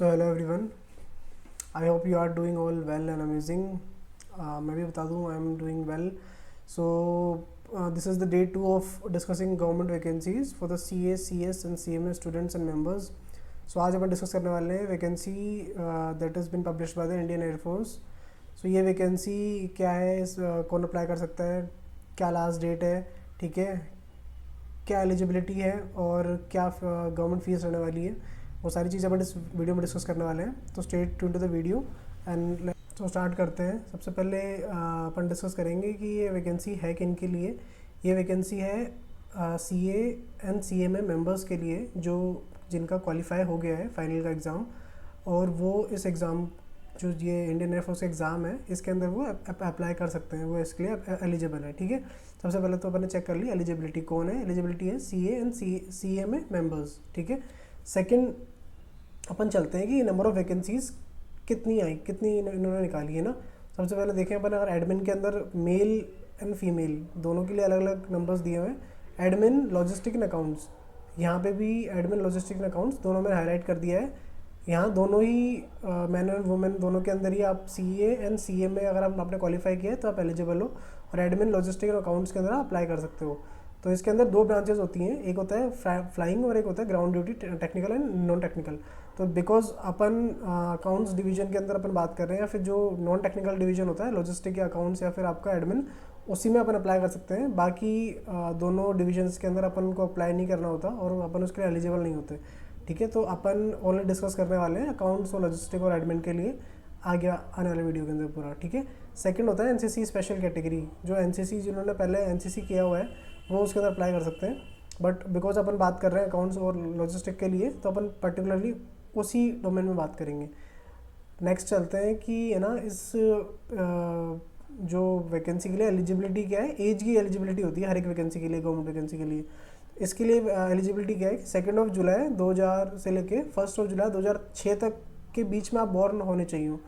So hello everyone, I hope you are doing all well and amazing. मैं भी बता दूँ I am doing well. So this is the day 2 of discussing government vacancies for the C A C S and C M A students and members. So आज अपन discuss करने वाले हैं vacancy that is been published by the Indian air force. So ये vacancy क्या है, कौन apply कर सकता है, क्या लास्ट डेट है, ठीक है, क्या एलिजिबिलिटी है और क्या गवर्नमेंट फीस रहने वाली है, वो सारी चीज़ें अपन इस वीडियो में डिस्कस करने वाले हैं। तो straight to the video and तो स्टार्ट करते हैं। सबसे पहले अपन डिस्कस करेंगे कि ये वैकेंसी है किन के लिए। ये वैकेंसी है C A and C M A members के लिए जो जिनका क्वालिफाई हो गया है फाइनल का एग्ज़ाम, और वो इस एग्ज़ाम जो ये इंडियन एयरफोर्स एग्ज़ाम है इसके अंदर वो अप्लाई कर सकते हैं, वो इसके लिए एलिजिबल है। ठीक है, सबसे पहले तो अपन ने चेक कर ली एलिजिबिलिटी कौन है। एलिजिबिलिटी है C A and C M A members. ठीक है, सेकंड अपन चलते हैं कि नंबर ऑफ़ वैकेंसीज़ कितनी आई, कितनी इन्होंने निकाली है ना। सबसे पहले देखें अपन, अगर एडमिन के अंदर मेल एंड फीमेल दोनों के लिए अलग अलग नंबर्स दिए हुए हैं। एडमिन लॉजिस्टिक एंड अकाउंट्स, यहाँ पे भी एडमिन लॉजिस्टिक एंड अकाउंट्स दोनों में हाईलाइट कर दिया है। यहाँ दोनों ही मैन एंड वुमेन दोनों के अंदर ही आप सी ए एंड सी एम ए अगर आपने क्वालिफाई किया है तो आप एलिजिबल हो, और एडमिन लॉजिस्टिक एंड अकाउंट्स के अंदर आप अप्लाई कर सकते हो। तो इसके अंदर दो ब्रांचेस होती हैं, एक होता है फ्लाइंग और एक होता है ground duty, technical and non technical. तो बिकॉज अपन अकाउंट्स डिवीजन के अंदर अपन बात कर रहे हैं, या फिर जो नॉन टेक्निकल डिवीजन होता है लॉजिस्टिक या अकाउंट्स या फिर आपका एडमिन, उसी में अपन अप्लाई कर सकते हैं। बाकी दोनों डिविजन्स के अंदर अपन को अप्लाई नहीं करना होता और अपन उसके लिए एलिजिबल नहीं होते। ठीक है, तो अपन ऑनलाइन डिस्कस करने वाले हैं अकाउंट्स और लॉजिस्टिक और एडमिन के लिए आगे आने वाले वीडियो के अंदर पूरा। ठीक है, सेकंड होता है एनसीसी स्पेशल कैटेगरी। जो एनसीसी जिन्होंने पहले एनसीसी किया हुआ है वो उसके अंदर अप्लाई कर सकते हैं, बट बिकॉज अपन बात कर रहे हैं अकाउंट्स और लॉजिस्टिक के लिए तो अपन पर्टिकुलरली उसी डोमेन में बात करेंगे। नेक्स्ट चलते हैं कि है ना, इस जो वैकेंसी के लिए एलिजिबिलिटी क्या है, एज की एलिजिबिलिटी होती है हर एक वैकेंसी के लिए, गवर्नमेंट वैकेंसी के लिए। इसके लिए एलिजिबिलिटी क्या है, 2 जुलाई 2000 से लेके 1 जुलाई 2006 तक के बीच में आप बॉर्न होने चाहिए।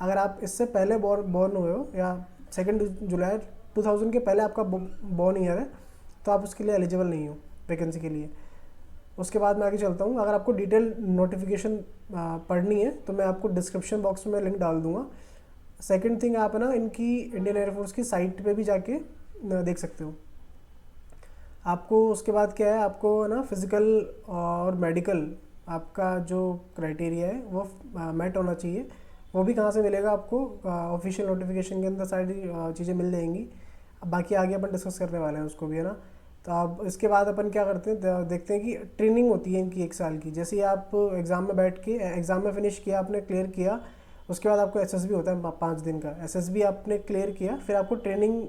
अगर आप इससे पहले बॉर्न हुए हो या 2 जुलाई 2000 के पहले आपका बॉर्न ईयर है तो आप उसके लिए एलिजिबल नहीं हो वैकेंसी के लिए। उसके बाद मैं आगे चलता हूँ। अगर आपको डिटेल नोटिफिकेशन पढ़नी है तो मैं आपको डिस्क्रिप्शन बॉक्स में लिंक डाल दूँगा। सेकंड थिंग, आप ना इनकी इंडियन एयरफोर्स की साइट पे भी जाके देख सकते हो। आपको उसके बाद क्या है, आपको ना फिज़िकल और मेडिकल आपका जो क्राइटेरिया है वो मेट होना चाहिए। वो भी कहाँ से मिलेगा आपको, ऑफिशियल नोटिफिकेशन के अंदर सारी चीज़ें मिल जाएंगी। बाकी आगे अपन डिस्कस करने वाले हैं उसको भी, है ना। तो आप इसके बाद अपन क्या करते हैं, देखते हैं कि ट्रेनिंग होती है इनकी 1 साल की। जैसे ही आप एग्ज़ाम में बैठ के एग्ज़ाम में फिनिश किया, आपने क्लियर किया, उसके बाद आपको एसएसबी होता है 5 दिन का। एसएसबी आपने क्लियर किया, फिर आपको ट्रेनिंग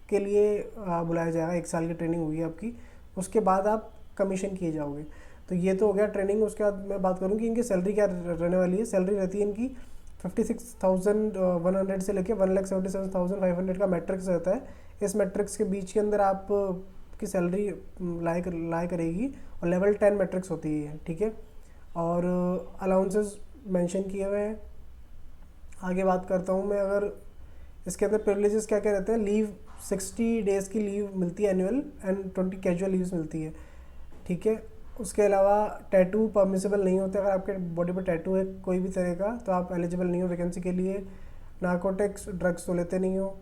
के लिए बुलाया जाएगा। 1 साल की ट्रेनिंग होगी आपकी, उसके बाद आप कमीशन किए जाओगे। तो ये तो हो गया ट्रेनिंग। उसके बाद मैं बात करूँ कि इनकी सैलरी क्या रहने वाली है। सैलरी रहती है इनकी 56,100 से लेके 1,77,500 का मैट्रिक्स रहता है। इस मैट्रिक्स के बीच के अंदर आप की सैलरी लाई करेगी, और लेवल 10 मैट्रिक्स होती है। ठीक है, और अलाउंसेस मेंशन किए हुए हैं। आगे बात करता हूँ मैं, अगर इसके अंदर प्रिविलेजेस क्या क्या रहते हैं, लीव 60 डेज़ की लीव मिलती है एनुअल, एंड 20 कैजुअल लीव्स मिलती है। ठीक है, उसके अलावा टैटू परमिसेबल नहीं होते। अगर आपके बॉडी पर टैटू है कोई भी तरह का तो आप एलिजिबल नहीं हो वैकेंसी के लिए। नार्कोटिक्स ड्रग्स तो लेते नहीं हो।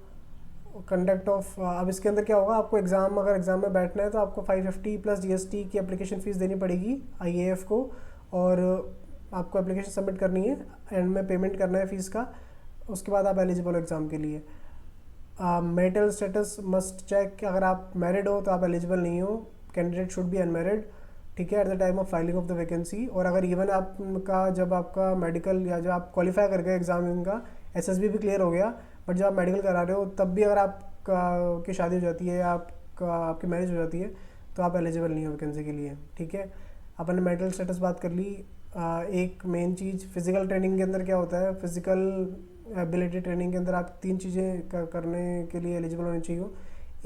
कंडक्ट ऑफ, अब इसके अंदर क्या होगा, आपको एग्ज़ाम, अगर एग्ज़ाम में बैठना है तो आपको 550 प्लस जीएसटी की एप्लीकेशन फ़ीस देनी पड़ेगी आईएएफ को, और आपको एप्लीकेशन सबमिट करनी है, एंड में पेमेंट करना है फ़ीस का। उसके बाद आप एलिजिबल हो एग्ज़ाम के लिए। मैरिटल स्टेटस मस्ट चेक, अगर आप मैरिड हो तो आप एलिजिबल नहीं हो। कैंडिडेट शुड बी अनमैरिड, ठीक है, at the time of filing of the vacancy. और अगर इवन आपका जब आपका मेडिकल या जब आप क्वालिफाई कर गए एग्ज़ाम, इनका एसएसबी भी क्लियर हो गया, बट जब आप मेडिकल करा रहे हो तब भी अगर आपकी शादी हो जाती है या आपकी मैरिज हो जाती है तो आप एलिजिबल नहीं हो वैकेंसी के लिए। ठीक है, अपन ने मेरिटल स्टेटस बात कर ली। एक मेन चीज़ फिज़िकल ट्रेनिंग के अंदर क्या होता है, फिज़िकल एबिलिटी ट्रेनिंग के अंदर आप 3 चीज़ें करने के लिए एलिजिबल होनी चाहिए।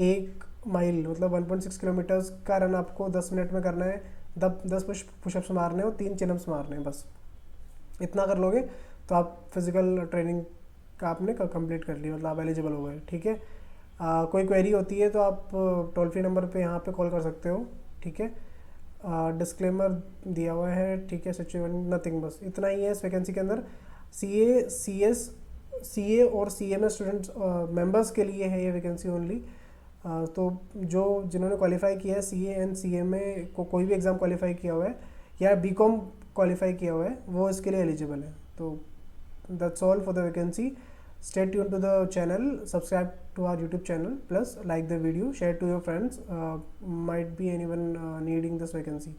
1 माइल मतलब 1.6 किलोमीटर्स का रन आपको 10 मिनट में करना है, 10 पुशअप्स मारने हैं और 3 चिनअप्स मारने हैं, बस इतना कर लोगे तो आप फिज़िकल ट्रेनिंग का आपने कंप्लीट कर लिया, मतलब आप एलिजिबल हो गए। ठीक है, कोई क्वेरी होती है तो आप टोल फ्री नंबर पे यहाँ पे कॉल कर सकते हो। ठीक है, डिस्क्लेमर दिया हुआ है, ठीक है, सिचुएशन नथिंग, बस इतना ही है इस वैकेंसी के अंदर। सी ए और C M S students members के लिए है ये वैकेंसी ओनली। तो जो जिन्होंने क्वालिफाई किया है C A and C M ए को, कोई भी एग्ज़ाम क्वालिफाई किया हुआ है या बी कॉम क्वालिफाई किया हुआ है, वो इसके लिए एलिजिबल है। तो that's all for the vacancy. Stay tuned to the channel, subscribe to our YouTube channel, plus like the video, share to your friends. Might be anyone needing this vacancy.